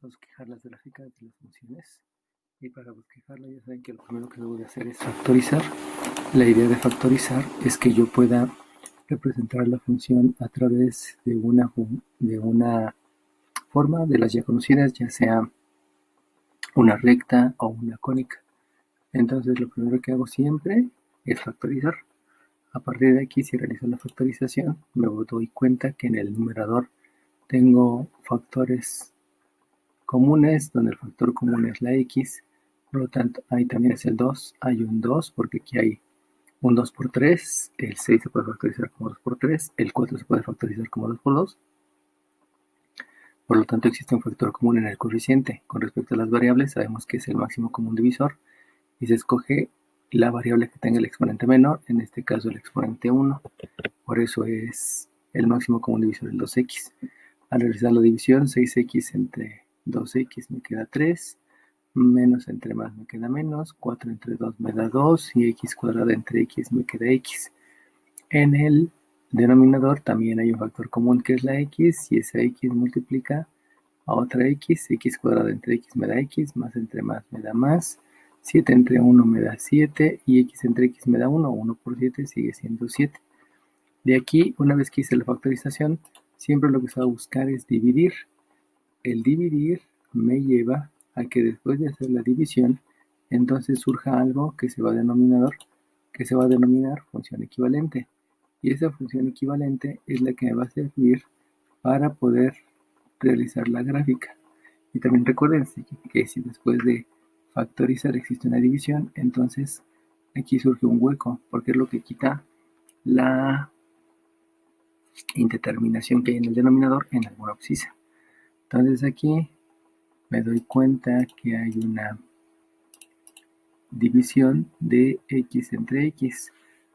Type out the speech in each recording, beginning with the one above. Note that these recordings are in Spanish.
bosquejar las gráficas de las funciones. Y para bosquejarla ya saben que lo primero que debo de hacer es factorizar. La idea de factorizar es que yo pueda representar la función a través de una forma de las ya conocidas, ya sea una recta o una cónica. Entonces lo primero que hago siempre es factorizar. A partir de aquí, si realizo la factorización, me doy cuenta que en el numerador tengo factores comunes, donde el factor común es la x, por lo tanto ahí también es el 2, hay un 2 porque aquí hay un 2 por 3, el 6 se puede factorizar como 2 por 3, el 4 se puede factorizar como 2 por 2, por lo tanto existe un factor común en el coeficiente. Con respecto a las variables, sabemos que es el máximo común divisor y se escoge la variable que tenga el exponente menor, en este caso el exponente 1, por eso es el máximo común divisor el 2x. Al realizar la división, 6x entre 2x me queda 3, menos entre más me queda menos, 4 entre 2 me da 2 y x cuadrada entre x me queda x. En el denominador también hay un factor común que es la x, y esa x multiplica a otra x cuadrada entre x me da x, más entre más me da más, 7 entre 1 me da 7 y x entre x me da 1, 1 por 7 sigue siendo 7. De aquí, una vez que hice la factorización, siempre lo que se va a buscar es dividir. El dividir me lleva a que después de hacer la división, entonces surja algo que se va a denominar función equivalente. Y esa función equivalente es la que me va a servir para poder realizar la gráfica. Y también recuerden que si después de factorizar existe una división, entonces aquí surge un hueco, porque es lo que quita la indeterminación que hay en el denominador en alguna abscisa. Entonces aquí me doy cuenta que hay una división de x entre x.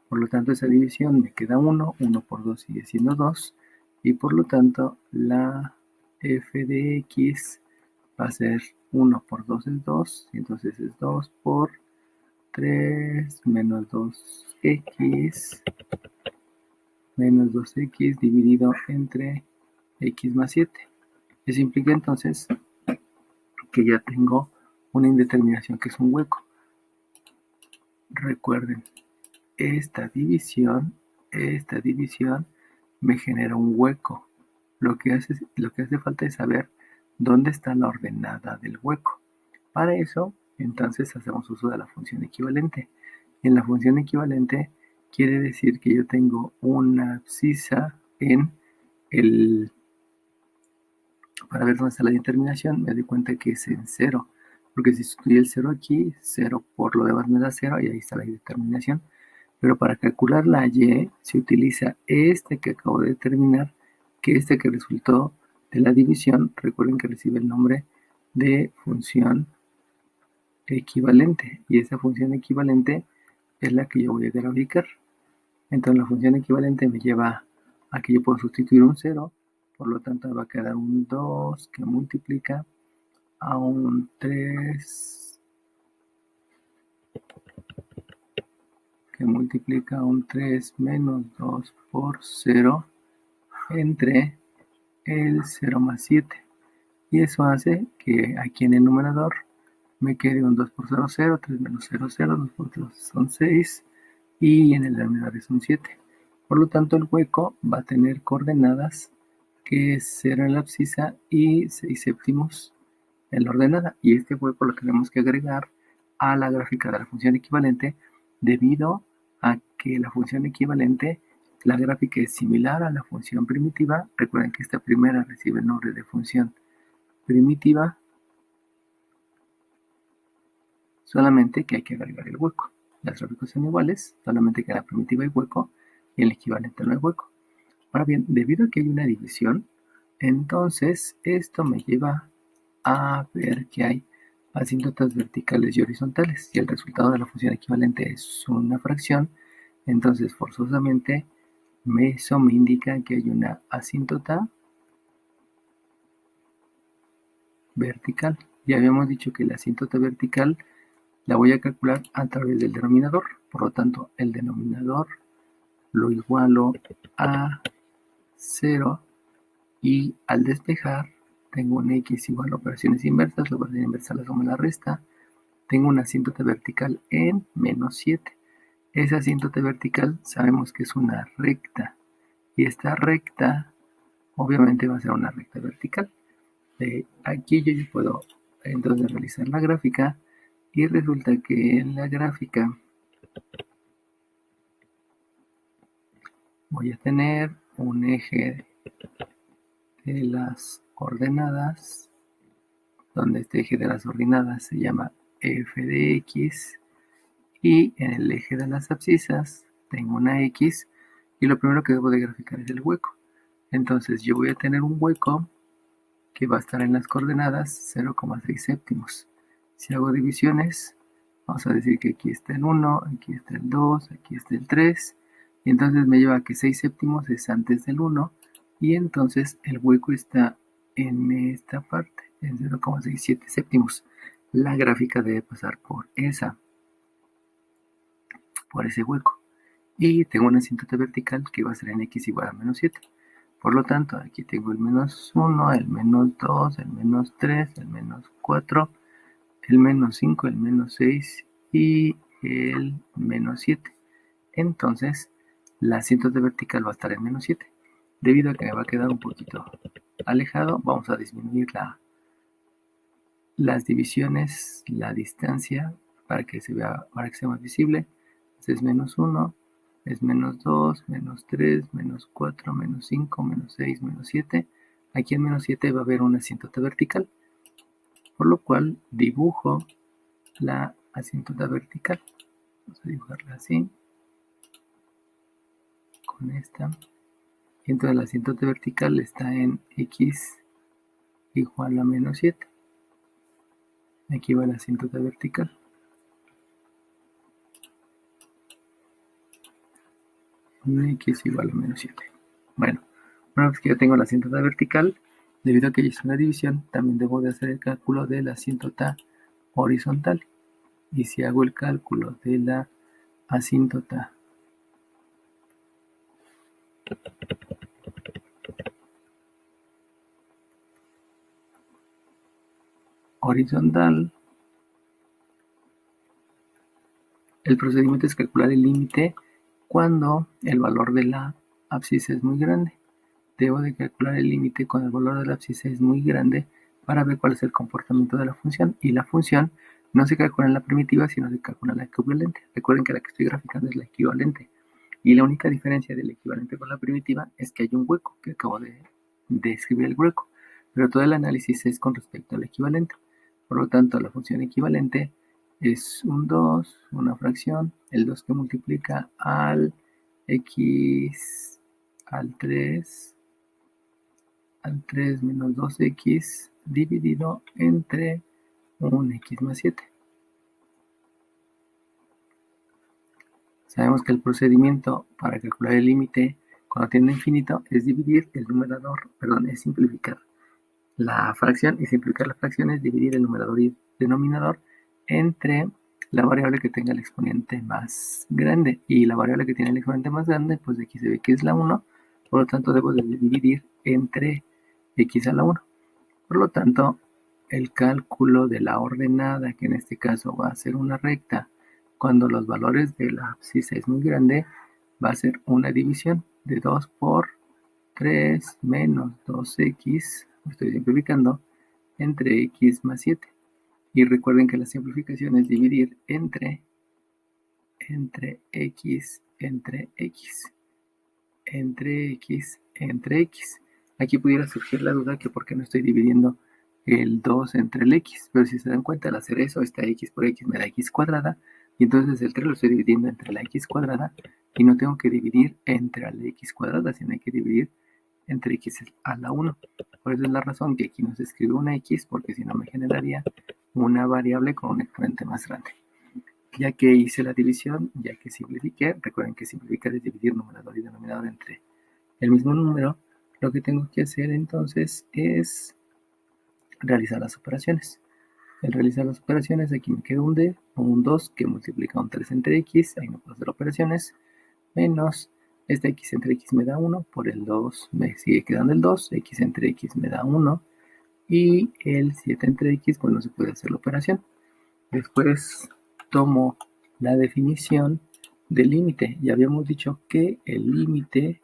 Por lo tanto, esa división me queda 1, 1 por 2 sigue siendo 2, y por lo tanto la f de x va a ser 1 por 2 es 2, y entonces es 2 por 3 menos 2x menos 2x dividido entre x más 7. Eso implica entonces que ya tengo una indeterminación que es un hueco. Recuerden, esta división me genera un hueco. Lo que hace falta es saber dónde está la ordenada del hueco. Para eso, entonces hacemos uso de la función equivalente. En la función equivalente quiere decir que yo tengo una abscisa en el... Para ver dónde está la determinación, me doy cuenta que es en 0. Porque si sustituyo el 0 aquí, 0 por lo demás me da 0 y ahí está la determinación. Pero para calcular la y se utiliza este que acabo de determinar, que que resultó de la división, recuerden que recibe el nombre de función equivalente. Y esa función equivalente es la que yo voy a graficar. Entonces la función equivalente me lleva a que yo puedo sustituir un 0, por lo tanto va a quedar un 2 que multiplica a un 3 que multiplica a un 3 menos 2 por 0 entre el 0 más 7. Y eso hace que aquí en el numerador me quede un 2 por 0, 0, 3 menos 0, 0, 2 por 3 son 6, y en el denominador es un 7. Por lo tanto, el hueco va a tener coordenadas que es 0 en la abscisa y 6 séptimos en la ordenada. Y este hueco lo tenemos que agregar a la gráfica de la función equivalente, debido a que la función equivalente, la gráfica es similar a la función primitiva. Recuerden que esta primera recibe el nombre de función primitiva, solamente que hay que agregar el hueco. Las gráficas son iguales, solamente que en la primitiva hay hueco y en el equivalente no hay hueco. Ahora bien, debido a que hay una división, entonces esto me lleva a ver que hay asíntotas verticales y horizontales. Si el resultado de la función equivalente es una fracción, entonces forzosamente eso me indica que hay una asíntota vertical. Ya habíamos dicho que la asíntota vertical la voy a calcular a través del denominador. Por lo tanto, el denominador lo igualo a 0 y al despejar tengo un x igual a operaciones inversas, la operación inversa la suma y la resta, tengo una asíntota vertical en menos 7. Esa asíntota vertical sabemos que es una recta, y esta recta obviamente va a ser una recta vertical. Aquí yo ya puedo entonces realizar la gráfica, y resulta que en la gráfica voy a tener un eje de las ordenadas, donde este eje de las ordenadas se llama f de x, y en el eje de las abscisas tengo una x, y lo primero que debo de graficar es el hueco. Entonces yo voy a tener un hueco que va a estar en las coordenadas 0,6 séptimos. Si hago divisiones, vamos a decir que aquí está el 1, aquí está el 2, aquí está el 3, y entonces me lleva a que 6 séptimos es antes del 1, y entonces el hueco está en esta parte, en 0,67 séptimos. La gráfica debe pasar por ese hueco. Y tengo una asíntota vertical que va a ser en x igual a menos 7. Por lo tanto, aquí tengo el menos 1, el menos 2, el menos 3, el menos 4, el menos 5, el menos 6 y el menos 7. Entonces, la asíntota vertical va a estar en menos 7. Debido a que me va a quedar un poquito alejado, vamos a disminuir las divisiones, la distancia, para que sea más visible. Entonces, es menos 1, es menos 2, menos 3, menos 4, menos 5, menos 6, menos 7. Aquí en menos 7 va a haber una asíntota vertical, por lo cual dibujo la asíntota vertical. Vamos a dibujarla así, con esta. Y entonces la asíntota vertical está en x igual a menos 7. Aquí va la asíntota vertical. X igual a menos 7. Bueno, una vez que ya tengo la asíntota vertical, debido a que ya hice una división, también debo de hacer el cálculo de la asíntota horizontal. Y si hago el cálculo de la asíntota horizontal, el procedimiento es calcular el límite cuando el valor de la abscisa es muy grande. Debo de calcular el límite cuando el valor de la abscisa es muy grande para ver cuál es el comportamiento de la función. Y la función no se calcula en la primitiva, sino se calcula en la equivalente. Recuerden que la que estoy graficando es la equivalente. Y la única diferencia del equivalente con la primitiva es que hay un hueco, que acabo de escribir el hueco. Pero todo el análisis es con respecto al equivalente. Por lo tanto, la función equivalente es un 2, una fracción, el 2 que multiplica al x al 3 menos 2x dividido entre un x más 7. Sabemos que el procedimiento para calcular el límite cuando tiende a infinito es dividir el numerador, es simplificar la fracción, y simplificar la fracción es dividir el numerador y denominador entre la variable que tenga el exponente más grande, y la variable que tiene el exponente más grande, pues de aquí se ve que es la 1, por lo tanto debo de dividir entre x a la 1. Por lo tanto, el cálculo de la ordenada, que en este caso va a ser una recta, cuando los valores de la abscisa es muy grande, va a ser una división de 2 por 3 menos 2x, estoy simplificando, entre x más 7. Y recuerden que la simplificación es dividir entre x, entre x, entre x, entre x. Aquí pudiera surgir la duda que por qué no estoy dividiendo el 2 entre el x, pero si se dan cuenta, al hacer eso, esta x por x me da x cuadrada, y entonces el 3 lo estoy dividiendo entre la x cuadrada, y no tengo que dividir entre la x cuadrada, sino hay que dividir entre x a la 1. Por eso es la razón que aquí no se escribe una x, porque si no me generaría una variable con un exponente más grande. Ya que hice la división, ya que simplifiqué, recuerden que simplificar es dividir numerador y denominador entre el mismo número, lo que tengo que hacer entonces es realizar las operaciones. Al realizar las operaciones, aquí me queda un 2 que multiplica un 3 entre x, ahí no puedo hacer operaciones, menos este x entre x me da 1, por el 2 me sigue quedando el 2, x entre x me da 1, Y el 7 entre x, pues no se puede hacer la operación. Después tomo la definición del límite. Ya habíamos dicho que el límite,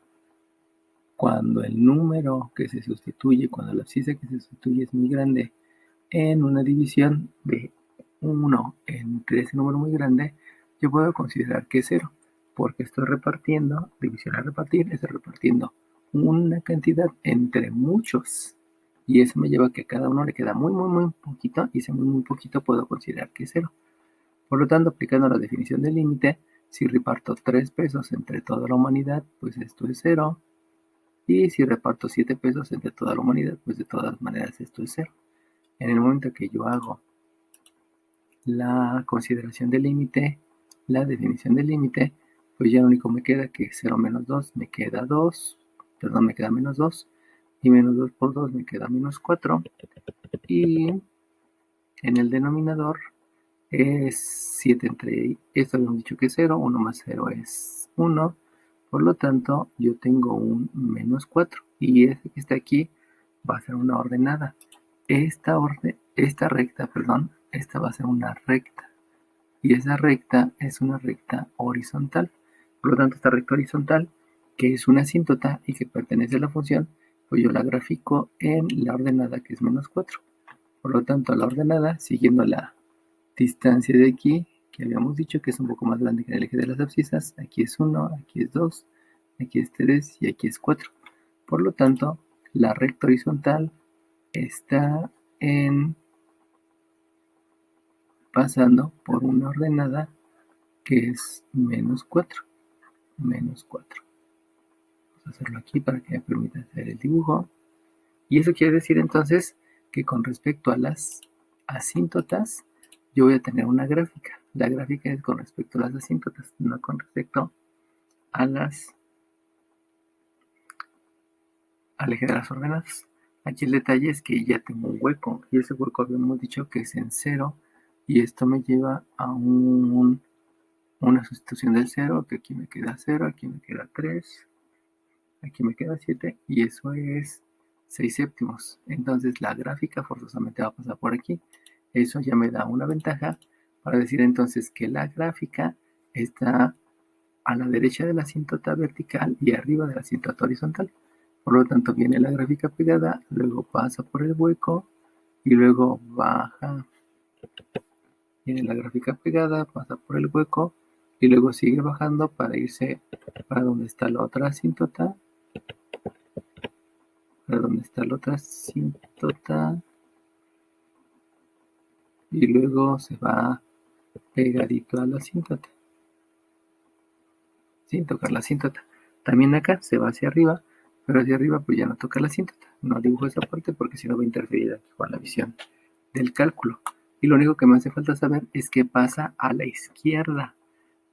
cuando el número que se sustituye, cuando la abscisa que se sustituye es muy grande, en una división de 1 entre ese número muy grande, yo puedo considerar que es 0, porque estoy repartiendo, división a repartir, estoy repartiendo una cantidad entre muchos, y eso me lleva a que a cada uno le queda muy, muy, muy poquito, y ese muy, muy poquito puedo considerar que es 0. Por lo tanto, aplicando la definición del límite, si reparto 3 pesos entre toda la humanidad, pues esto es 0, y si reparto 7 pesos entre toda la humanidad, pues de todas maneras esto es 0. En el momento que yo hago la consideración del límite, la definición del límite, pues ya lo único me queda que 0 menos 2 me queda 2, perdón, me queda menos 2, y menos 2 por 2 me queda menos 4, y en el denominador es 7 entre, esto habíamos dicho que es 0, 1 más 0 es 1, por lo tanto yo tengo un menos 4, y este que está aquí va a ser una ordenada. Esta recta, esta va a ser una recta, y esa recta es una recta horizontal. Por lo tanto, esta recta horizontal, que es una asíntota y que pertenece a la función, pues yo la grafico en la ordenada que es menos 4. Por lo tanto, la ordenada, siguiendo la distancia de aquí, que habíamos dicho que es un poco más grande que el eje de las abscisas, aquí es 1, aquí es 2, aquí es 3 y aquí es 4. Por lo tanto, la recta horizontal está pasando por una ordenada que es menos 4. Menos 4. Vamos a hacerlo aquí para que me permita hacer el dibujo. Y eso quiere decir entonces que con respecto a las asíntotas, yo voy a tener una gráfica. La gráfica es con respecto a las asíntotas, no con respecto a al eje de las ordenadas. Aquí el detalle es que ya tengo un hueco, y ese hueco habíamos dicho que es en 0, y esto me lleva a una sustitución del 0, que aquí me queda 0, aquí me queda 3, aquí me queda 7, y eso es 6 séptimos. Entonces la gráfica forzosamente va a pasar por aquí. Eso ya me da una ventaja para decir entonces que la gráfica está a la derecha de la asíntota vertical y arriba de la asíntota horizontal. Por lo tanto, viene la gráfica pegada, luego pasa por el hueco y luego baja. Viene la gráfica pegada, pasa por el hueco y luego sigue bajando para irse para donde está la otra asíntota. Para donde está la otra asíntota. Y luego se va pegadito a la asíntota, sin tocar la asíntota. También acá se va hacia arriba, pero hacia arriba pues ya no toca la asíntota. No dibujo esa parte porque si no va a interferir aquí con la visión del cálculo. Y lo único que me hace falta saber es qué pasa a la izquierda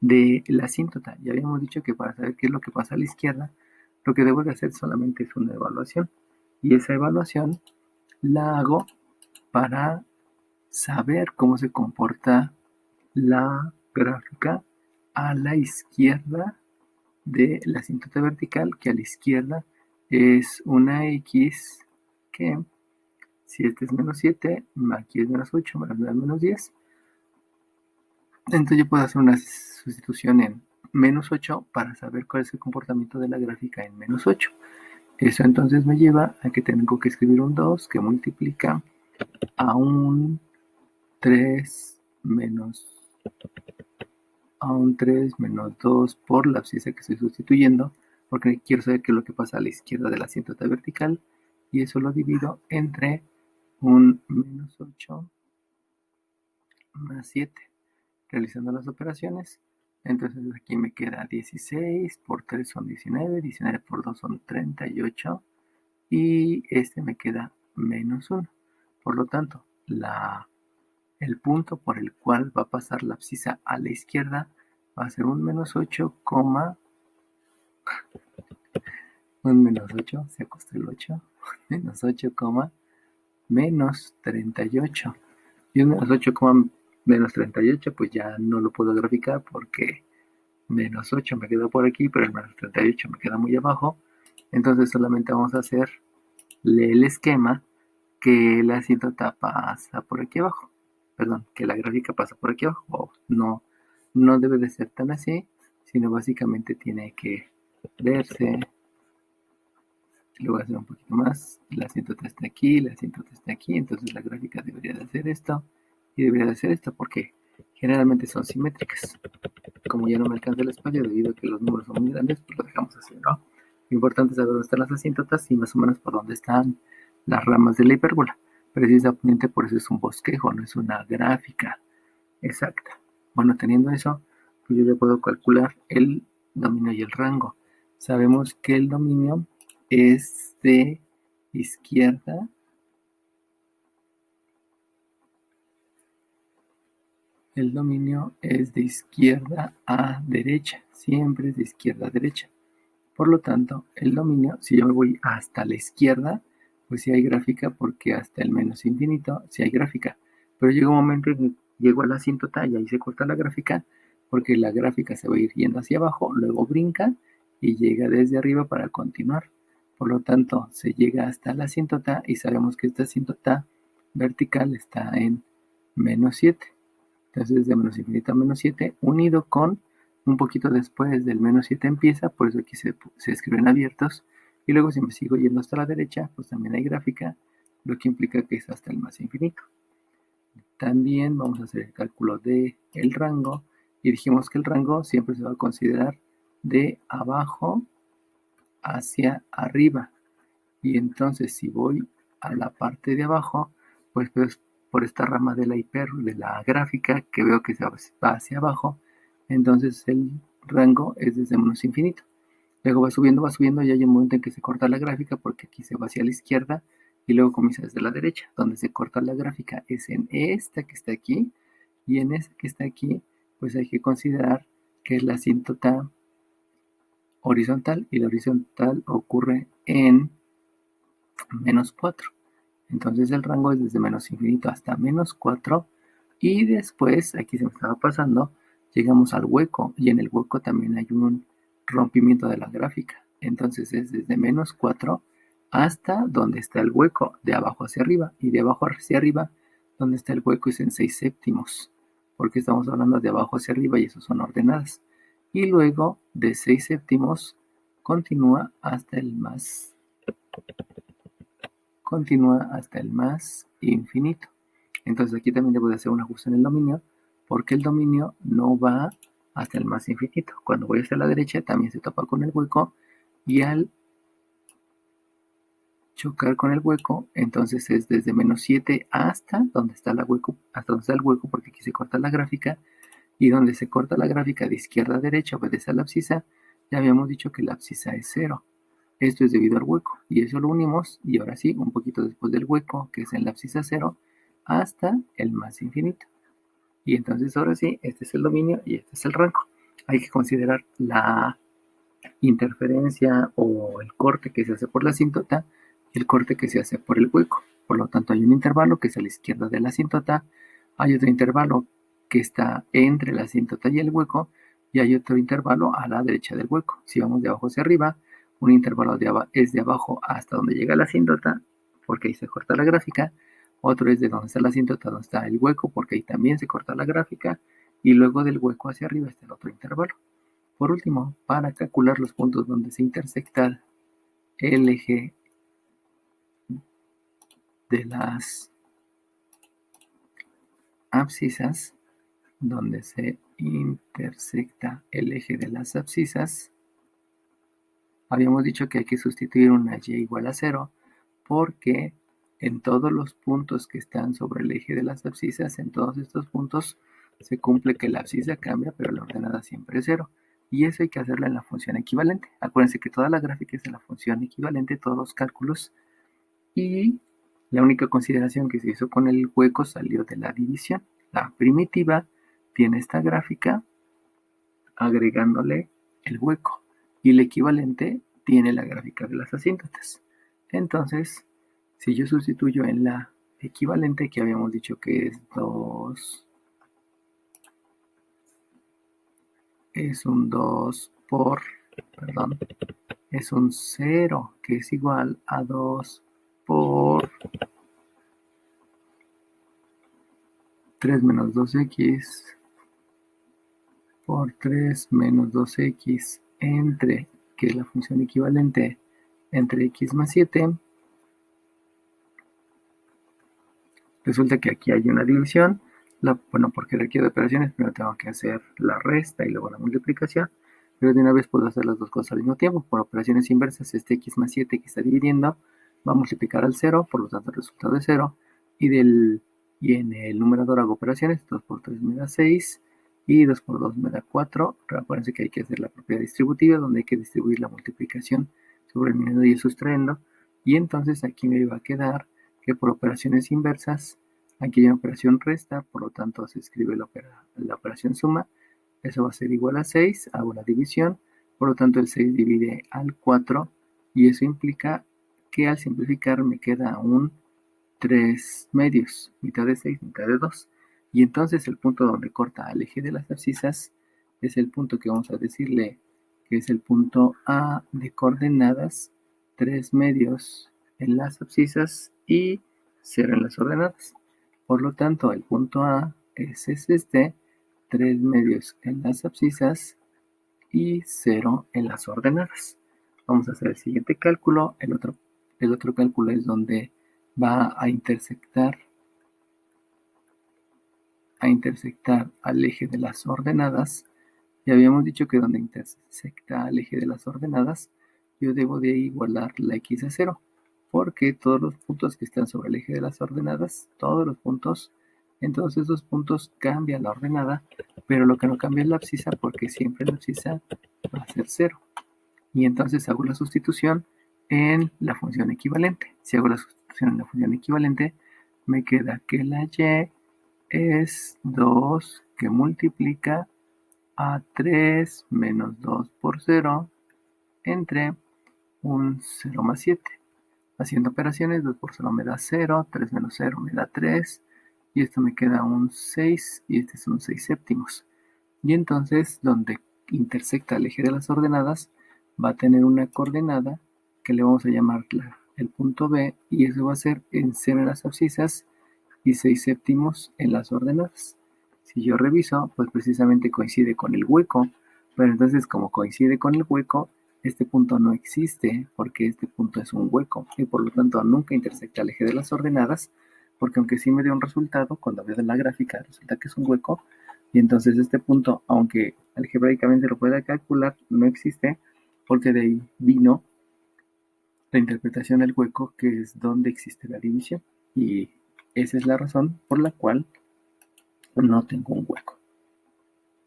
de la asíntota. Ya habíamos dicho que para saber qué es lo que pasa a la izquierda, lo que debo de hacer solamente es una evaluación. Y esa evaluación la hago para saber cómo se comporta la gráfica a la izquierda de la asíntota vertical, que a la izquierda es una X que, si este es menos 7, aquí es menos 8, menos 10. Entonces yo puedo hacer una sustitución en menos 8 para saber cuál es el comportamiento de la gráfica en menos 8. Eso entonces me lleva a que tengo que escribir un 2 que multiplica a un 3 menos 2 por la abscisa que estoy sustituyendo, porque quiero saber qué es lo que pasa a la izquierda de la asíntota vertical, y eso lo divido entre un menos 8 más 7, realizando las operaciones. Entonces aquí me queda 16, por 3 son 19, 19 por 2 son 38, y este me queda menos 1. Por lo tanto, el punto por el cual va a pasar la abscisa a la izquierda va a ser un menos 8, un menos 8, se acostó el 8, menos 8, menos 38. Y un menos 8, menos 38, pues ya no lo puedo graficar porque menos 8 me quedó por aquí, pero el menos 38 me queda muy abajo. Entonces solamente vamos a hacer el esquema que la asíntota pasa por aquí abajo. Perdón, que la gráfica pasa por aquí abajo. No, no debe de ser tan así, sino básicamente tiene que verse. Lo voy a hacer un poquito más. La asíntota está aquí, la asíntota está aquí. Entonces la gráfica debería de hacer esto y debería de hacer esto porque generalmente son simétricas. Como ya no me alcanza el espacio debido a que los números son muy grandes, pues lo dejamos así, ¿no? Lo importante es saber dónde están las asíntotas y más o menos por dónde están las ramas de la hipérbola. Precisamente por eso es un bosquejo, no es una gráfica exacta. Bueno, teniendo eso, pues yo ya puedo calcular el dominio y el rango. Sabemos que el dominio es de izquierda el dominio es de izquierda a derecha, siempre es de izquierda a derecha. Por lo tanto, el dominio, si yo me voy hasta la izquierda, pues sí hay gráfica porque hasta el menos infinito sí hay gráfica. Pero llega un momento en que llego a la asíntota y ahí se corta la gráfica porque la gráfica se va a ir yendo hacia abajo, luego brinca y llega desde arriba para continuar. Por lo tanto, se llega hasta la asíntota y sabemos que esta asíntota vertical está en -7. Entonces, de menos infinito a -7, unido con un poquito después del -7 empieza, por eso aquí se escriben abiertos. Y luego si me sigo yendo hasta la derecha, pues también hay gráfica, lo que implica que es hasta el más infinito. También vamos a hacer el cálculo del rango y dijimos que el rango siempre se va a considerar de abajo hacia arriba. Y entonces si voy a la parte de abajo, pues por esta rama de la gráfica que veo que se va hacia abajo, entonces el rango es desde menos infinito. Luego va subiendo y hay un momento en que se corta la gráfica porque aquí se va hacia la izquierda y luego comienza desde la derecha. Donde se corta la gráfica es en esta que está aquí y en esta que está aquí, pues hay que considerar que es la asíntota horizontal y la horizontal ocurre en -4. Entonces el rango es desde menos infinito hasta -4 y después, aquí se me estaba pasando, llegamos al hueco y en el hueco también hay un rompimiento de la gráfica. Entonces es desde -4 hasta donde está el hueco, de abajo hacia arriba, y de abajo hacia arriba, donde está el hueco es en 6/7, porque estamos hablando de abajo hacia arriba y eso son ordenadas. Y luego de 6/7 continúa hasta el más infinito. Entonces aquí también debo de hacer un ajuste en el dominio, porque el dominio no va hasta el más infinito. Cuando voy hacia la derecha también se topa con el hueco y al chocar con el hueco, entonces es desde -7 hasta donde está el hueco, porque aquí se corta la gráfica, y donde se corta la gráfica de izquierda a derecha obedece a la abscisa. Ya habíamos dicho que la abscisa es 0. Esto es debido al hueco, y eso lo unimos, y ahora sí, un poquito después del hueco, que es en la abscisa 0, hasta el más infinito. Y entonces ahora sí, este es el dominio y este es el rango. Hay que considerar la interferencia o el corte que se hace por la asíntota y el corte que se hace por el hueco. Por lo tanto, hay un intervalo que es a la izquierda de la asíntota, hay otro intervalo que está entre la asíntota y el hueco, y hay otro intervalo a la derecha del hueco. Si vamos de abajo hacia arriba, un intervalo es de abajo hasta donde llega la asíntota, porque ahí se corta la gráfica. Otro es de donde está la asíntota, donde está el hueco, porque ahí también se corta la gráfica. Y luego del hueco hacia arriba está el otro intervalo. Por último, para calcular los puntos donde se intersecta el eje de las abscisas, donde se intersecta el eje de las abscisas, habíamos dicho que hay que sustituir una y igual a 0 porque en todos los puntos que están sobre el eje de las abscisas, en todos estos puntos se cumple que la abscisa cambia, pero la ordenada siempre es 0. Y eso hay que hacerlo en la función equivalente. Acuérdense que toda la gráfica es en la función equivalente, todos los cálculos. Y la única consideración que se hizo con el hueco salió de la división. La primitiva tiene esta gráfica agregándole el hueco. Y el equivalente tiene la gráfica de las asíntotas. Entonces, si yo sustituyo en la equivalente, que habíamos dicho que es 2, es un 2 por, perdón, es un 0, que es igual a 2 por 3 menos 2x por 3 menos 2x entre, que es la función equivalente, entre x más 7. Resulta que aquí hay una división. Bueno, porque requiere de operaciones, primero tengo que hacer la resta y luego la multiplicación. Pero de una vez puedo hacer las dos cosas al mismo tiempo. Por operaciones inversas, este x más 7 que está dividiendo va a multiplicar al 0, por lo tanto el resultado es 0. Y en el numerador hago operaciones, 2 por 3 me da 6 y 2 por 2 me da 4. Acuérdense que hay que hacer la propiedad distributiva, donde hay que distribuir la multiplicación sobre el menudo y el sustraendo. Y entonces aquí me va a quedar que por operaciones inversas, aquí hay una operación resta, por lo tanto se escribe la operación suma. Eso va a ser igual a 6, hago la división, por lo tanto el 6 divide al 4 y eso implica que al simplificar me queda un 3 medios, mitad de 6, mitad de 2. Y entonces el punto donde corta al eje de las abscisas es el punto que vamos a decirle que es el punto A de coordenadas, 3 medios en las abscisas y 0 en las ordenadas. Por lo tanto, el punto A es este, 3 medios en las abscisas y 0 en las ordenadas. Vamos a hacer el siguiente cálculo. El otro cálculo es donde va a intersectar al eje de las ordenadas. Ya habíamos dicho que donde intersecta al eje de las ordenadas, yo debo de igualar la x a 0, porque todos los puntos que están sobre el eje de las ordenadas, todos los puntos, en todos esos puntos cambia la ordenada, pero lo que no cambia es la abscisa, porque siempre la abscisa va a ser 0. Y entonces hago la sustitución en la función equivalente. Si hago la sustitución en la función equivalente, me queda que la y es 2 que multiplica a 3 menos 2 por 0 entre un 0 más 7. Haciendo operaciones, 2 por 0 me da 0, 3 menos 0 me da 3, y esto me queda un 6, y este es un 6 séptimos. Y entonces, donde intersecta el eje de las ordenadas, va a tener una coordenada que le vamos a llamar el punto B, y eso va a ser en 0 en las abscisas y 6 séptimos en las ordenadas. Si yo reviso, pues precisamente coincide con el hueco, pero entonces como coincide con el hueco, este punto no existe porque este punto es un hueco y por lo tanto nunca intersecta el eje de las ordenadas, porque aunque sí me dé un resultado, cuando veo la gráfica resulta que es un hueco, y entonces este punto, aunque algebraicamente lo pueda calcular, no existe porque de ahí vino la interpretación del hueco, que es donde existe la división, y esa es la razón por la cual no tengo un hueco.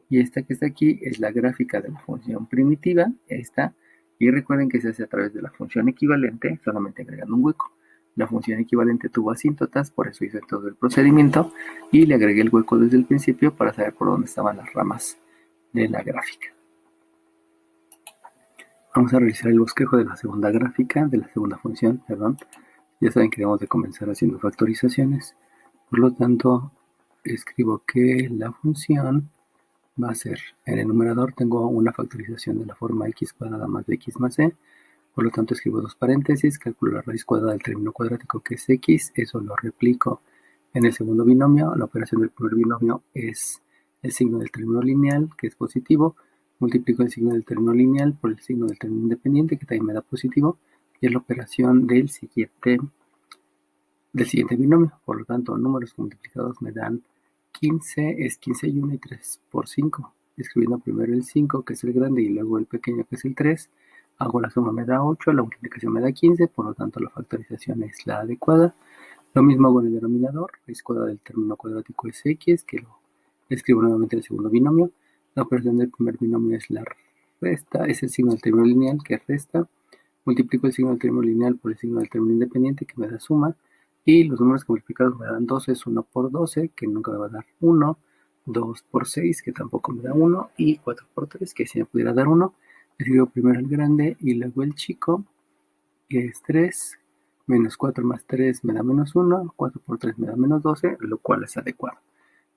Y esta que está aquí es la gráfica de la función primitiva, esta, y recuerden que se hace a través de la función equivalente, solamente agregando un hueco. La función equivalente tuvo asíntotas, por eso hice todo el procedimiento, y le agregué el hueco desde el principio para saber por dónde estaban las ramas de la gráfica. Vamos a realizar el bosquejo de la segunda gráfica, de la segunda función, perdón. Ya saben que debemos de comenzar haciendo factorizaciones. Por lo tanto, escribo que la función va a ser, en el numerador tengo una factorización de la forma x cuadrada más x más c. Por lo tanto, escribo dos paréntesis, calculo la raíz cuadrada del término cuadrático que es x, eso lo replico en el segundo binomio. La operación del primer binomio es el signo del término lineal, que es positivo. Multiplico el signo del término lineal por el signo del término independiente, que también me da positivo, y es la operación del siguiente binomio. Por lo tanto, números multiplicados me dan 15, es 15 y 1 y 3 por 5. Escribiendo primero el 5, que es el grande, y luego el pequeño, que es el 3. Hago la suma, me da 8, la multiplicación me da 15, por lo tanto la factorización es la adecuada. Lo mismo hago en el denominador, raíz cuadrada del término cuadrático es x, que lo escribo nuevamente en el segundo binomio. La operación del primer binomio es la resta, es el signo del término lineal, que es resta. Multiplico el signo del término lineal por el signo del término independiente, que me da suma. Y los números que multiplicados me dan 12, es 1 por 12, que nunca me va a dar 1. 2 por 6, que tampoco me da 1. Y 4 por 3, que si me pudiera dar 1. Escribo primero el grande y luego el chico, que es 3. Menos 4 más 3 me da menos 1. 4 por 3 me da menos 12, lo cual es adecuado.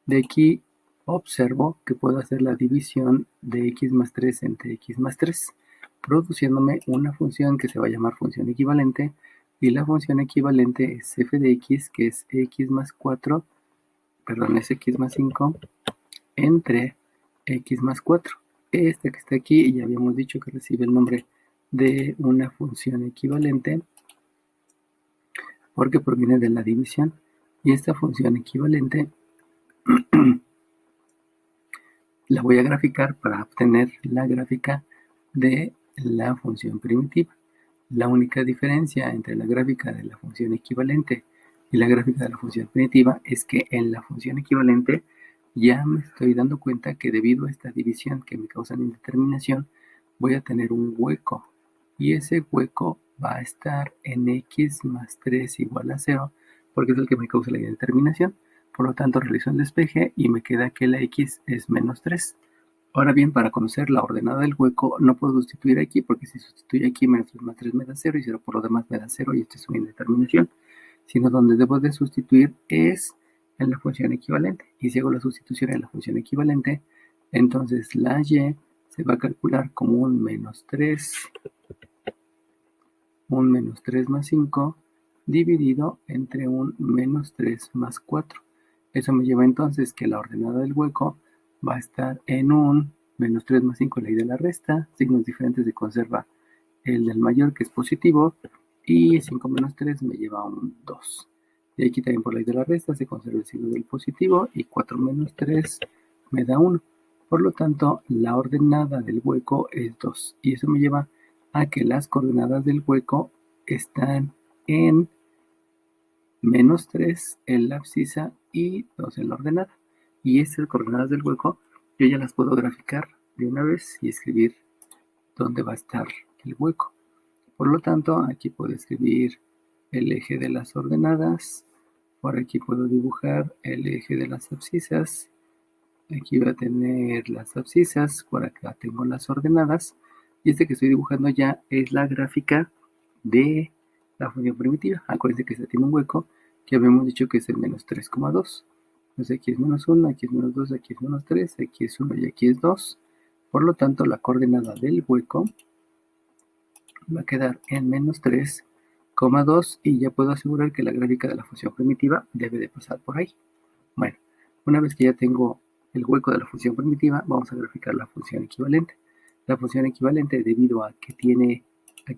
De aquí observo que puedo hacer la división de x más 3 entre x más 3, produciéndome una función que se va a llamar función equivalente, y la función equivalente es f de x, que es x más 4 es x más 5 entre x más 4. Esta que está aquí, ya habíamos dicho que recibe el nombre de una función equivalente porque proviene de la división. Y esta función equivalente la voy a graficar para obtener la gráfica de la función primitiva. La única diferencia entre la gráfica de la función equivalente y la gráfica de la función primitiva es que en la función equivalente ya me estoy dando cuenta que debido a esta división que me causa la indeterminación, voy a tener un hueco. Y ese hueco va a estar en x más 3 igual a 0, porque es el que me causa la indeterminación. Por lo tanto, realizo el despeje y me queda que la x es menos 3. Ahora bien, para conocer la ordenada del hueco, no puedo sustituir aquí, porque si sustituyo aquí, menos 3 más 3 me da 0, y 0 por lo demás me da 0, y esto es una indeterminación. Sino donde debo de sustituir es en la función equivalente. Y si hago la sustitución en la función equivalente, entonces la y se va a calcular como un menos 3 más 5 dividido entre un menos 3 más 4. Eso me lleva entonces que la ordenada del hueco va a estar en un menos 3 más 5, ley de la resta, signos diferentes se conserva el del mayor, que es positivo, y 5 menos 3 me lleva a un 2. Y aquí también por ley de la resta se conserva el signo del positivo, y 4 menos 3 me da 1. Por lo tanto, la ordenada del hueco es 2, y eso me lleva a que las coordenadas del hueco están en menos 3 en la abscisa y 2 en la ordenada. Y estas coordenadas del hueco yo ya las puedo graficar de una vez y escribir dónde va a estar el hueco. Por lo tanto, aquí puedo escribir el eje de las ordenadas. Por aquí puedo dibujar el eje de las abscisas. Aquí voy a tener las abscisas. Por acá tengo las ordenadas. Y este que estoy dibujando ya es la gráfica de la función primitiva. Acuérdense que esta tiene un hueco que habíamos dicho que es el menos 3,2. Entonces aquí es menos 1, aquí es menos 2, aquí es menos 3, aquí es 1 y aquí es 2. Por lo tanto, la coordenada del hueco va a quedar en menos 3,2 y ya puedo asegurar que la gráfica de la función primitiva debe de pasar por ahí. Bueno, una vez que ya tengo el hueco de la función primitiva, vamos a graficar la función equivalente. La función equivalente, debido a que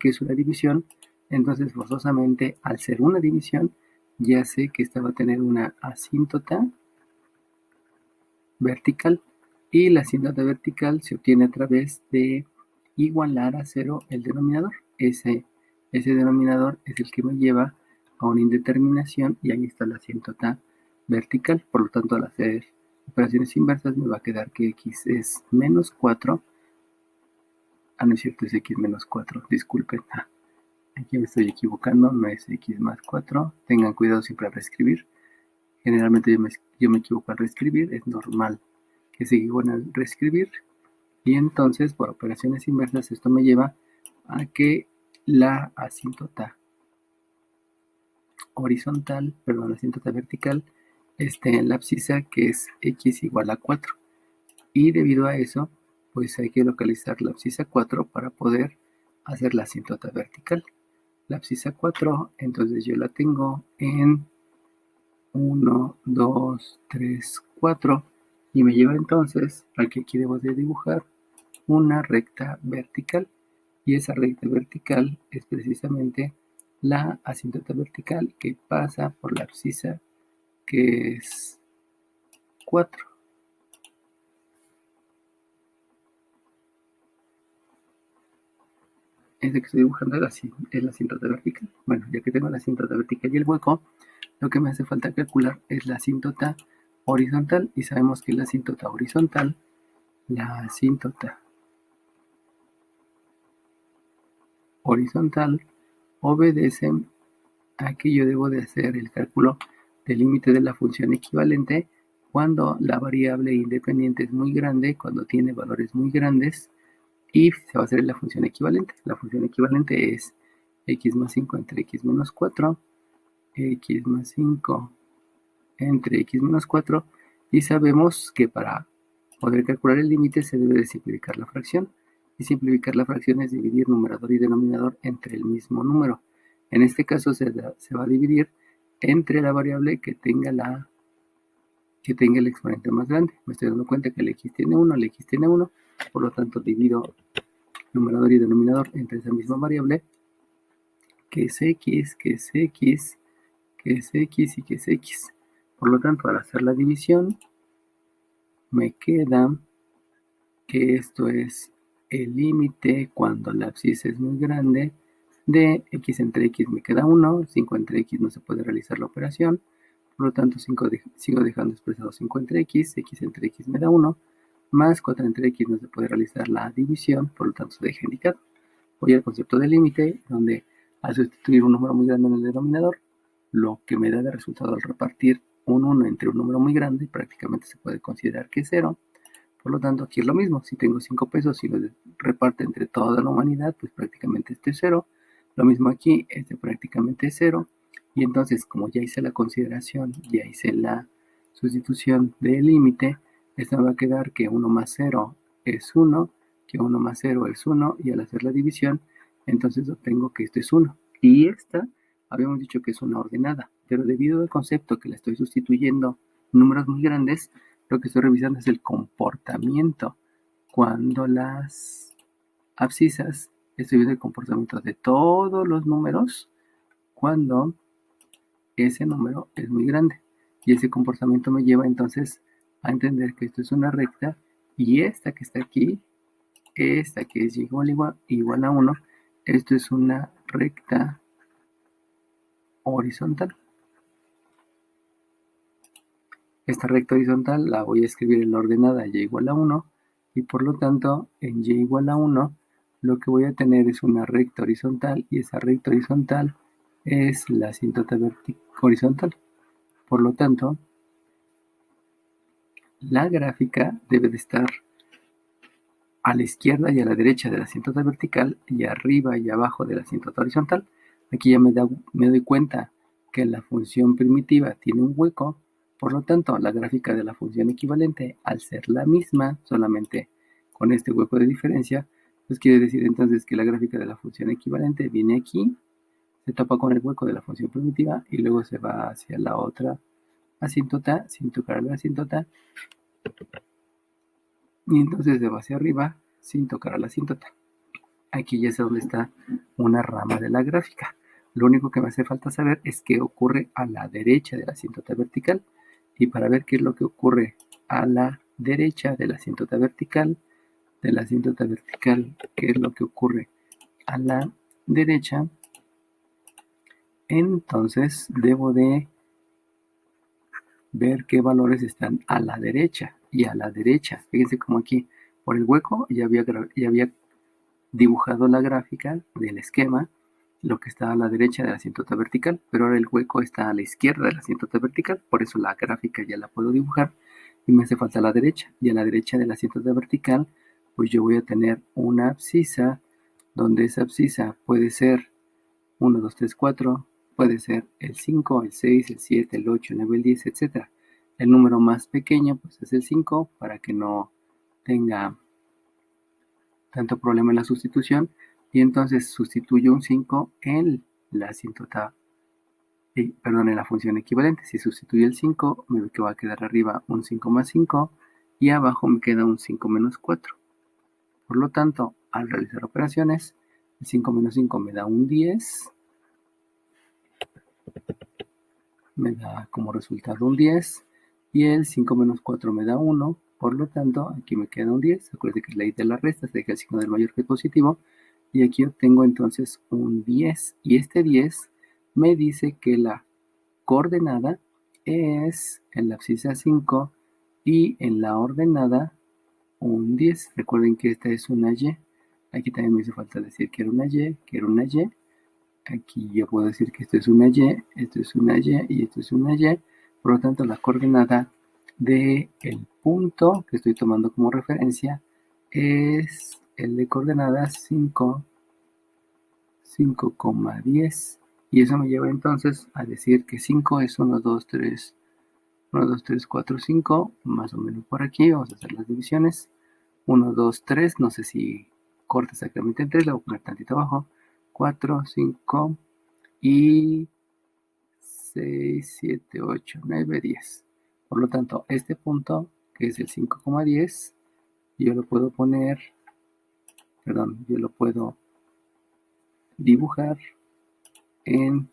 es una división, entonces forzosamente al ser una división, ya sé que esta va a tener una asíntota vertical, y la asíntota vertical se obtiene a través de igualar a 0 el denominador. Ese denominador es el que me lleva a una indeterminación, y ahí está la asíntota vertical. Por lo tanto, al hacer operaciones inversas me va a quedar que x es menos 4. No es cierto, es x menos 4, disculpen. Aquí me estoy equivocando, no es x más 4. Tengan cuidado siempre al reescribir. Generalmente yo me equivoco al reescribir, es normal que se equivoquen al reescribir. Y entonces, por operaciones inversas, esto me lleva a que la asíntota la asíntota vertical esté en la abscisa, que es x igual a 4. Y debido a eso, pues hay que localizar la abscisa 4 para poder hacer la asíntota vertical. La abscisa 4, entonces yo la tengo en 1, 2, 3, 4, y me lleva entonces al que aquí debo de dibujar una recta vertical, y esa recta vertical es precisamente la asíntota vertical que pasa por la abscisa, que es 4. Este que estoy dibujando es la asíntota vertical. Bueno, ya que tengo la asíntota vertical y el hueco, lo que me hace falta calcular es la asíntota horizontal, y sabemos que la asíntota horizontal obedece a que yo debo de hacer el cálculo del límite de la función equivalente cuando la variable independiente es muy grande, cuando tiene valores muy grandes, y se va a hacer la función equivalente. La función equivalente es x más 5 entre x menos 4, x más 5 entre x menos 4, y sabemos que para poder calcular el límite se debe de simplificar la fracción, y simplificar la fracción es dividir numerador y denominador entre el mismo número. En este caso se va a dividir entre la variable que tenga la que tenga el exponente más grande. Me estoy dando cuenta que el x tiene 1, el x tiene 1, por lo tanto divido numerador y denominador entre esa misma variable, que es x, que es x, que es x y que es x. Por lo tanto, al hacer la división, me queda que esto es el límite cuando la abscisa es muy grande de x entre x me queda 1, 5 entre x no se puede realizar la operación, por lo tanto sigo dejando expresado 5 entre x entre x me da 1, más 4 entre x no se puede realizar la división, por lo tanto se deja indicado. Voy al concepto de límite, donde al sustituir un número muy grande en el denominador, lo que me da de resultado al repartir un 1 entre un número muy grande, prácticamente se puede considerar que es 0. Por lo tanto, aquí es lo mismo. Si tengo 5 pesos y lo reparto entre toda la humanidad, pues prácticamente este es 0. Lo mismo aquí, este prácticamente es 0. Y entonces, como ya hice la consideración, ya hice la sustitución del límite, esta me va a quedar que 1 más 0 es 1, que 1 más 0 es 1, y al hacer la división, entonces obtengo que esto es 1. Y esta, habíamos dicho que es una ordenada, pero debido al concepto que la estoy sustituyendo números muy grandes, lo que estoy revisando es el comportamiento. Cuando las abscisas, estoy viendo el comportamiento de todos los números cuando ese número es muy grande. Y ese comportamiento me lleva entonces a entender que esto es una recta y esta que está aquí, esta que es igual a 1, esto es una recta horizontal. Esta recta horizontal la voy a escribir en la ordenada y igual a 1, y por lo tanto en y igual a 1 lo que voy a tener es una recta horizontal, y esa recta horizontal es la asíntota horizontal. Por lo tanto, la gráfica debe de estar a la izquierda y a la derecha de la asíntota vertical y arriba y abajo de la asíntota horizontal. Aquí ya me doy cuenta que la función primitiva tiene un hueco. Por lo tanto, la gráfica de la función equivalente, al ser la misma, solamente con este hueco de diferencia, pues quiere decir entonces que la gráfica de la función equivalente viene aquí, se topa con el hueco de la función primitiva y luego se va hacia la otra asíntota sin tocar la asíntota, y entonces se va hacia arriba sin tocar a la asíntota. Aquí ya es donde está una rama de la gráfica. Lo único que me hace falta saber es qué ocurre a la derecha de la asíntota vertical. Y para ver qué es lo que ocurre a la derecha de la asíntota vertical, qué es lo que ocurre a la derecha, entonces debo de ver qué valores están a la derecha y a la derecha. Fíjense como aquí, por el hueco ya había dibujado la gráfica del esquema, lo que está a la derecha de la asíntota vertical, pero ahora el hueco está a la izquierda de la asíntota vertical, por eso la gráfica ya la puedo dibujar y me hace falta la derecha. Y a la derecha de la asíntota vertical, pues yo voy a tener una abscisa, donde esa abscisa puede ser 1, 2, 3, 4, puede ser el 5, el 6, el 7, el 8, el 9, el 10, etc. El número más pequeño pues es el 5, para que no tenga tanto problema en la sustitución, y entonces sustituyo un 5 en la asíntota, en la función equivalente. Si sustituyo el 5, me va a quedar arriba un 5 más 5 y abajo me queda un 5 menos 4. Por lo tanto, al realizar operaciones, el 5 menos 5 me da un 10, me da como resultado un 10, y el 5 menos 4 me da 1, por lo tanto, aquí me queda un 10. Acuérdense que es la ley de la resta, se deja el signo del mayor que el positivo, y aquí obtengo entonces un 10, y este 10 me dice que la coordenada es en la abscisa 5 y en la ordenada un 10. Recuerden que esta es una Y, aquí también me hizo falta decir que era una Y, aquí yo puedo decir que esto es una Y, esto es una Y y esto es una Y. Por lo tanto, la coordenada del punto que estoy tomando como referencia es el de coordenadas 5, 5,10. Y eso me lleva entonces a decir que 5 es 1, 2, 3, 1, 2, 3, 4, 5, más o menos por aquí. Vamos a hacer las divisiones. 1, 2, 3, no sé si corta exactamente en 3, le voy a poner tantito abajo. 4, 5 y 6, 7, 8, 9, 10. Por lo tanto, este punto, que es el 5,10, yo lo puedo dibujar en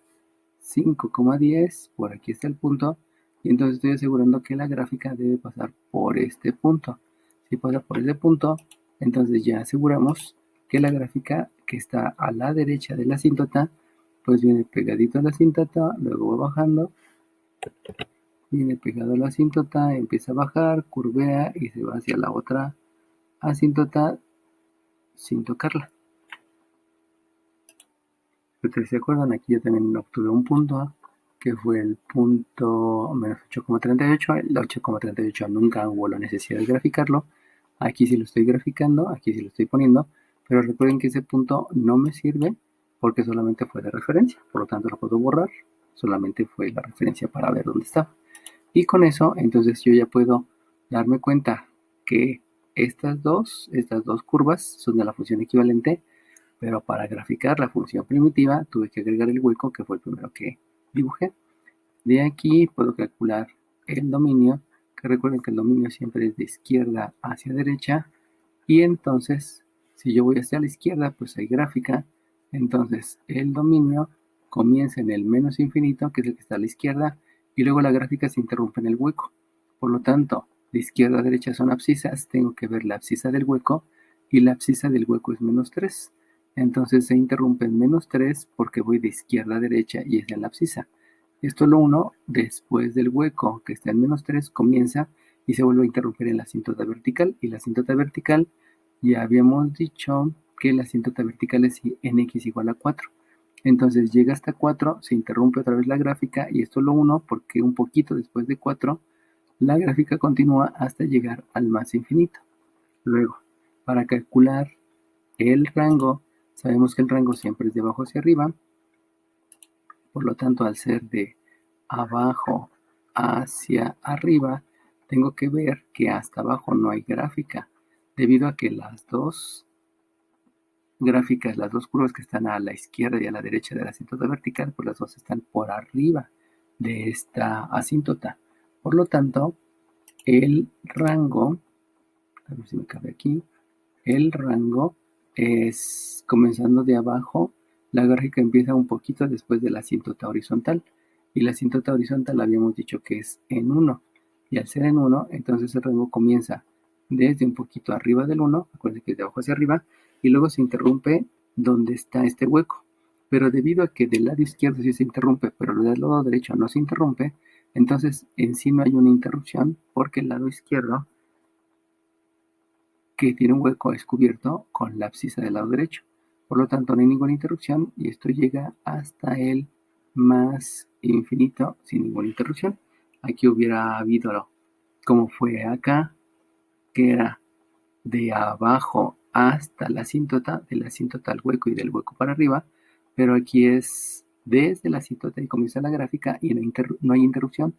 5,10, por aquí está el punto, y entonces estoy asegurando que la gráfica debe pasar por este punto. Si pasa por ese punto, entonces ya aseguramos que la gráfica que está a la derecha de la asíntota, pues viene pegadito a la asíntota, luego va bajando, viene pegado a la asíntota, empieza a bajar, curvea y se va hacia la otra asíntota sin tocarla. Ustedes se acuerdan, aquí yo también obtuve un punto, que fue el punto menos 8,38. El 8,38 nunca hubo la necesidad de graficarlo. Aquí sí lo estoy graficando, aquí sí lo estoy poniendo, pero recuerden que ese punto no me sirve porque solamente fue de referencia, por lo tanto lo puedo borrar, solamente fue la referencia para ver dónde estaba. Y con eso, entonces yo ya puedo darme cuenta que estas dos curvas son de la función equivalente, pero para graficar la función primitiva tuve que agregar el hueco, que fue el primero que dibujé. De aquí puedo calcular el dominio, que recuerden que el dominio siempre es de izquierda hacia derecha, y entonces si yo voy hacia la izquierda, pues hay gráfica, entonces el dominio comienza en el menos infinito, que es el que está a la izquierda, y luego la gráfica se interrumpe en el hueco. Por lo tanto, de izquierda a derecha son abscisas, tengo que ver la abscisa del hueco, y la abscisa del hueco es menos 3. Entonces se interrumpe en menos 3 porque voy de izquierda a derecha y es en la abscisa. Esto lo uno después del hueco que está en menos 3 comienza y se vuelve a interrumpir en la asíntota vertical. Y la asíntota vertical, ya habíamos dicho que la asíntota vertical es en x igual a 4. Entonces llega hasta 4, se interrumpe otra vez la gráfica y esto lo uno porque un poquito después de 4 la gráfica continúa hasta llegar al más infinito. Luego, para calcular el rango, sabemos que el rango siempre es de abajo hacia arriba. Por lo tanto, al ser de abajo hacia arriba, tengo que ver que hasta abajo no hay gráfica, debido a que las dos gráficas, las dos curvas que están a la izquierda y a la derecha de la asíntota vertical, pues las dos están por arriba de esta asíntota. Por lo tanto, el rango, a ver si me cabe aquí, el rango es comenzando de abajo, la gráfica empieza un poquito después de la asíntota horizontal, y la asíntota horizontal habíamos dicho que es en 1, y al ser en 1, entonces el rango comienza desde un poquito arriba del 1, acuérdense que es de abajo hacia arriba, y luego se interrumpe donde está este hueco. Pero debido a que del lado izquierdo sí se interrumpe, pero del lado derecho no se interrumpe, entonces en sí no hay una interrupción porque el lado izquierdo que tiene un hueco es cubierto con la abscisa del lado derecho. Por lo tanto, no hay ninguna interrupción y esto llega hasta el más infinito sin ninguna interrupción. Aquí hubiera habido como fue acá, que era de abajo hasta la asíntota, de la asíntota al hueco y del hueco para arriba, pero aquí es desde la asíntota y comienza la gráfica y no hay interrupción,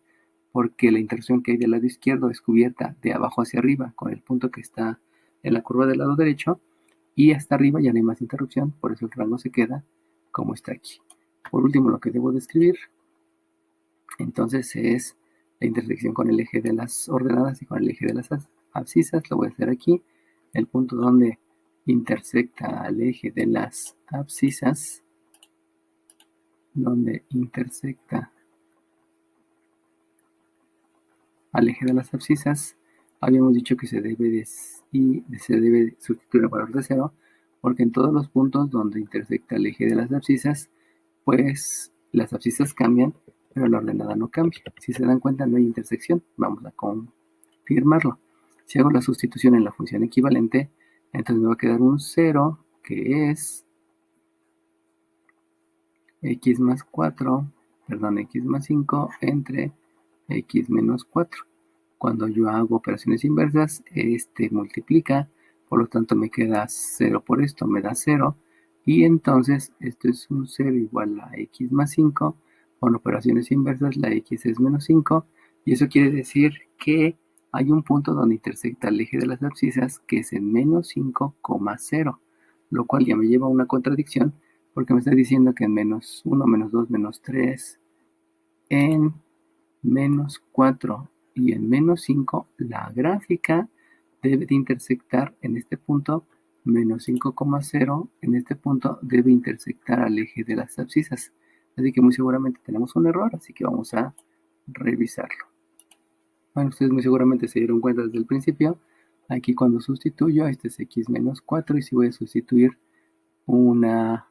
porque la interrupción que hay del lado izquierdo es cubierta de abajo hacia arriba con el punto que está en la curva del lado derecho, y hasta arriba ya no hay más interrupción, por eso el rango se queda como está aquí. Por último, lo que debo describir entonces es la intersección con el eje de las ordenadas y con el eje de las abscisas. Lo voy a hacer aquí, el punto donde intersecta al eje de las abscisas, donde intersecta al eje de las abscisas, habíamos dicho que se debe sustituir el valor de 0, porque en todos los puntos donde intersecta el eje de las abscisas, pues las abscisas cambian, pero la ordenada no cambia. Si se dan cuenta, no hay intersección. Vamos a confirmarlo. Si hago la sustitución en la función equivalente, entonces me va a quedar un 0, que es x más 4, perdón, x más 5 entre x menos 4. Cuando yo hago operaciones inversas, este multiplica, por lo tanto me queda 0 por esto, me da 0, y entonces esto es un 0 igual a x más 5, con operaciones inversas la x es menos 5, y eso quiere decir que hay un punto donde intersecta el eje de las abscisas que es en menos 5,0, lo cual ya me lleva a una contradicción, porque me está diciendo que en menos 1, menos 2, menos 3, en menos 4 y en menos 5, la gráfica debe de intersectar en este punto, menos 5,0 en este punto debe intersectar al eje de las abscisas. Así que muy seguramente tenemos un error, así que vamos a revisarlo. Bueno, ustedes muy seguramente se dieron cuenta desde el principio. Aquí cuando sustituyo, este es x menos 4 y si voy a sustituir una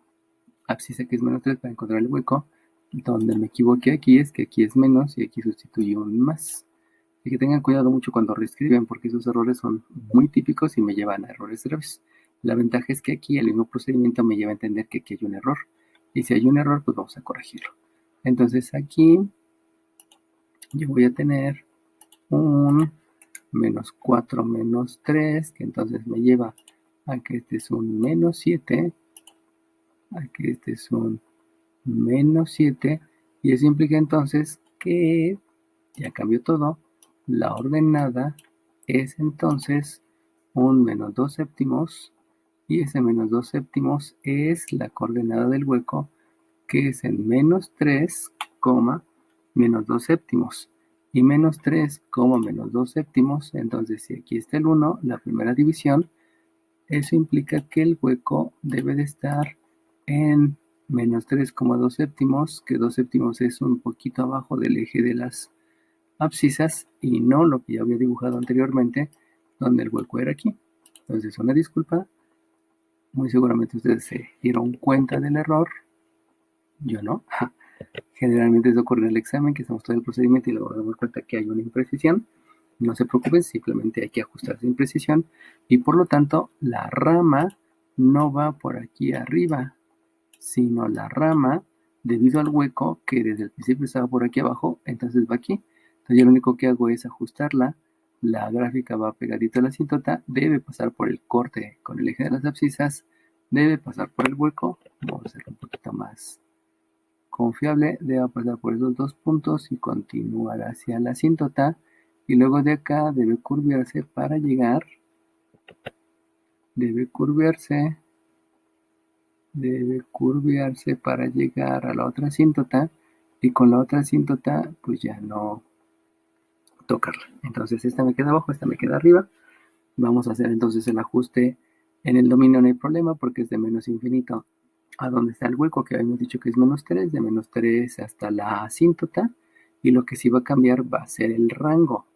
abscisa que es menos 3 para encontrar el hueco, donde me equivoqué aquí es que aquí es menos y aquí sustituyo un más. Así que tengan cuidado mucho cuando reescriben porque esos errores son muy típicos y me llevan a errores graves. La ventaja es que aquí el mismo procedimiento me lleva a entender que aquí hay un error. Y si hay un error, pues vamos a corregirlo. Entonces aquí yo voy a tener un menos 4 menos 3, que entonces me lleva a que este es un menos 7, a que este es un menos 7, y eso implica entonces que, ya cambió todo, la ordenada es entonces un menos 2 séptimos, y ese menos 2 séptimos es la coordenada del hueco, que es en menos 3, menos 2 séptimos. Y menos 3, menos 2 séptimos, entonces si aquí está el 1, la primera división, eso implica que el hueco debe de estar en menos 3,2 séptimos, que 2 séptimos es un poquito abajo del eje de las abscisas y no lo que ya había dibujado anteriormente, donde el hueco era aquí. Entonces, una disculpa, muy seguramente ustedes se dieron cuenta del error, yo no. Generalmente eso ocurre en el examen, que hacemos todo el procedimiento y luego nos damos cuenta que hay una imprecisión. No se preocupen, simplemente hay que ajustar esa imprecisión y por lo tanto la rama no va por aquí arriba, sino la rama, debido al hueco que desde el principio estaba por aquí abajo, entonces va aquí. Entonces yo lo único que hago es ajustarla, la gráfica va pegadito a la asíntota, debe pasar por el corte con el eje de las abscisas, debe pasar por el hueco, vamos a hacerlo un poquito más confiable, debe pasar por esos dos puntos y continuar hacia la asíntota, y luego de acá debe curviarse para llegar, debe curviarse para llegar a la otra asíntota, y con la otra asíntota pues ya no tocarla. Entonces esta me queda abajo, esta me queda arriba. Vamos a hacer entonces el ajuste en el dominio, no hay problema porque es de menos infinito a donde está el hueco, que habíamos dicho que es menos 3, de menos 3 hasta la asíntota, y lo que sí va a cambiar va a ser el rango.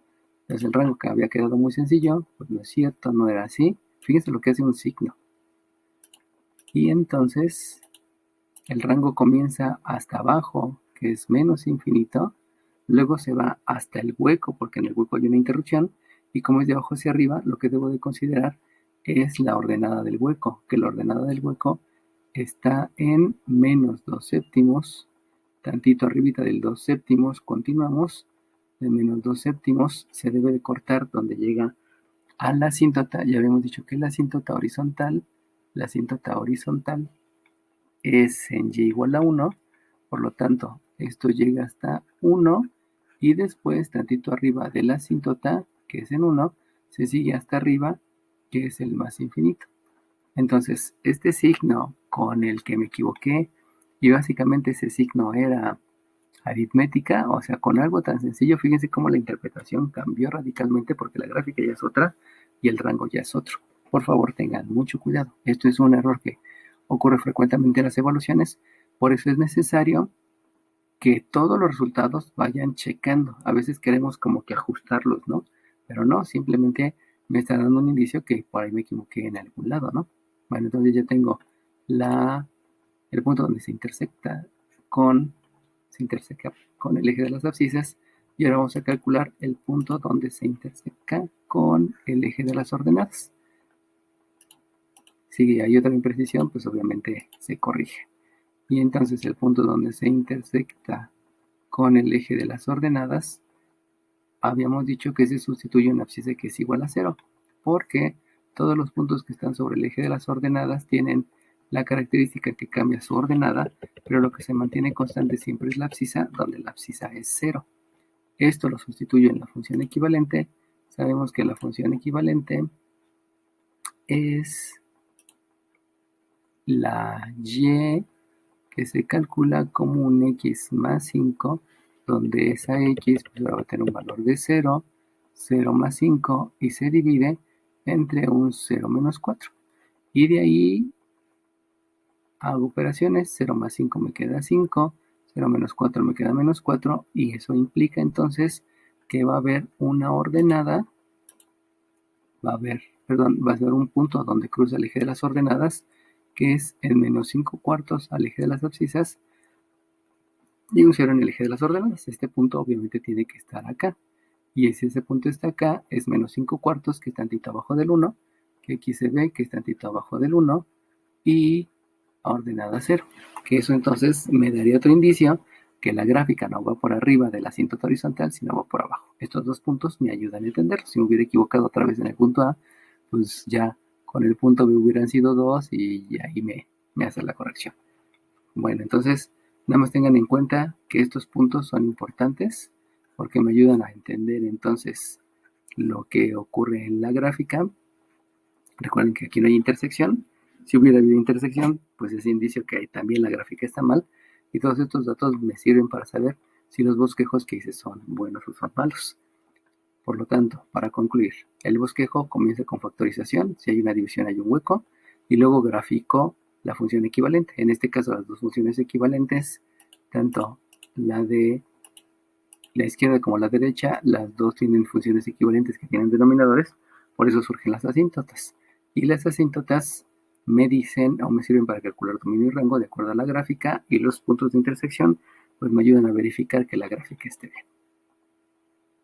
Entonces el rango que había quedado muy sencillo, pues no es cierto, no era así. Fíjense lo que hace un signo. Y entonces el rango comienza hasta abajo, que es menos infinito, luego se va hasta el hueco, porque en el hueco hay una interrupción, y como es de abajo hacia arriba, lo que debo de considerar es la ordenada del hueco, que la ordenada del hueco está en menos 2 séptimos, tantito arribita del 2 séptimos, continuamos, de menos 2 séptimos se debe de cortar donde llega a la asíntota, ya habíamos dicho que la asíntota horizontal es en y igual a 1, por lo tanto, esto llega hasta 1 y después, tantito arriba de la asíntota, que es en 1, se sigue hasta arriba, que es el más infinito. Entonces, este signo con el que me equivoqué, y básicamente ese signo era aritmética, o sea, con algo tan sencillo, fíjense cómo la interpretación cambió radicalmente porque la gráfica ya es otra y el rango ya es otro. Por favor, tengan mucho cuidado. Esto es un error que ocurre frecuentemente en las evaluaciones, por eso es necesario que todos los resultados vayan checando. A veces queremos como que ajustarlos, ¿no? Pero no, simplemente me está dando un indicio que por ahí me equivoqué en algún lado, ¿no? Bueno, entonces ya tengo el punto donde se interseca con el eje de las abscisas, y ahora vamos a calcular el punto donde se interseca con el eje de las ordenadas. Si hay otra imprecisión, pues obviamente se corrige. Y entonces el punto donde se intersecta con el eje de las ordenadas, habíamos dicho que se sustituye una abscisa que es igual a 0, porque todos los puntos que están sobre el eje de las ordenadas tienen la característica que cambia su ordenada, pero lo que se mantiene constante siempre es la abscisa, donde la abscisa es 0. Esto lo sustituyo en la función equivalente. Sabemos que la función equivalente es la y que se calcula como un x más 5 donde esa x pues, va a tener un valor de 0, 0 más 5 y se divide entre un 0 menos 4. Y de ahí hago operaciones, 0 más 5 me queda 5, 0 menos 4 me queda menos 4 y eso implica entonces que va a haber una ordenada, va a haber un punto donde cruza el eje de las ordenadas, que es el menos 5 cuartos al eje de las abscisas y un 0 en el eje de las ordenadas. Este punto obviamente tiene que estar acá. Y si ese punto está acá, es menos 5 cuartos, que es tantito abajo del 1, que aquí se ve que es tantito abajo del 1, y ordenada 0. Que eso entonces me daría otro indicio que la gráfica no va por arriba de la asíntota horizontal, sino va por abajo. Estos dos puntos me ayudan a entenderlo. Si me hubiera equivocado otra vez en el punto A, pues ya con el punto B hubieran sido 2 y ahí me hace la corrección. Bueno, entonces nada más tengan en cuenta que estos puntos son importantes porque me ayudan a entender entonces lo que ocurre en la gráfica. Recuerden que aquí no hay intersección. Si hubiera habido intersección, pues es indicio que también la gráfica está mal. Y todos estos datos me sirven para saber si los bosquejos que hice son buenos o son malos. Por lo tanto, para concluir, el bosquejo comienza con factorización. Si hay una división hay un hueco. Y luego grafico la función equivalente. En este caso, las dos funciones equivalentes, tanto la de la izquierda como la derecha, las dos tienen funciones equivalentes que tienen denominadores, por eso surgen las asíntotas. Y las asíntotas me dicen o me sirven para calcular dominio y rango de acuerdo a la gráfica, y los puntos de intersección pues me ayudan a verificar que la gráfica esté bien.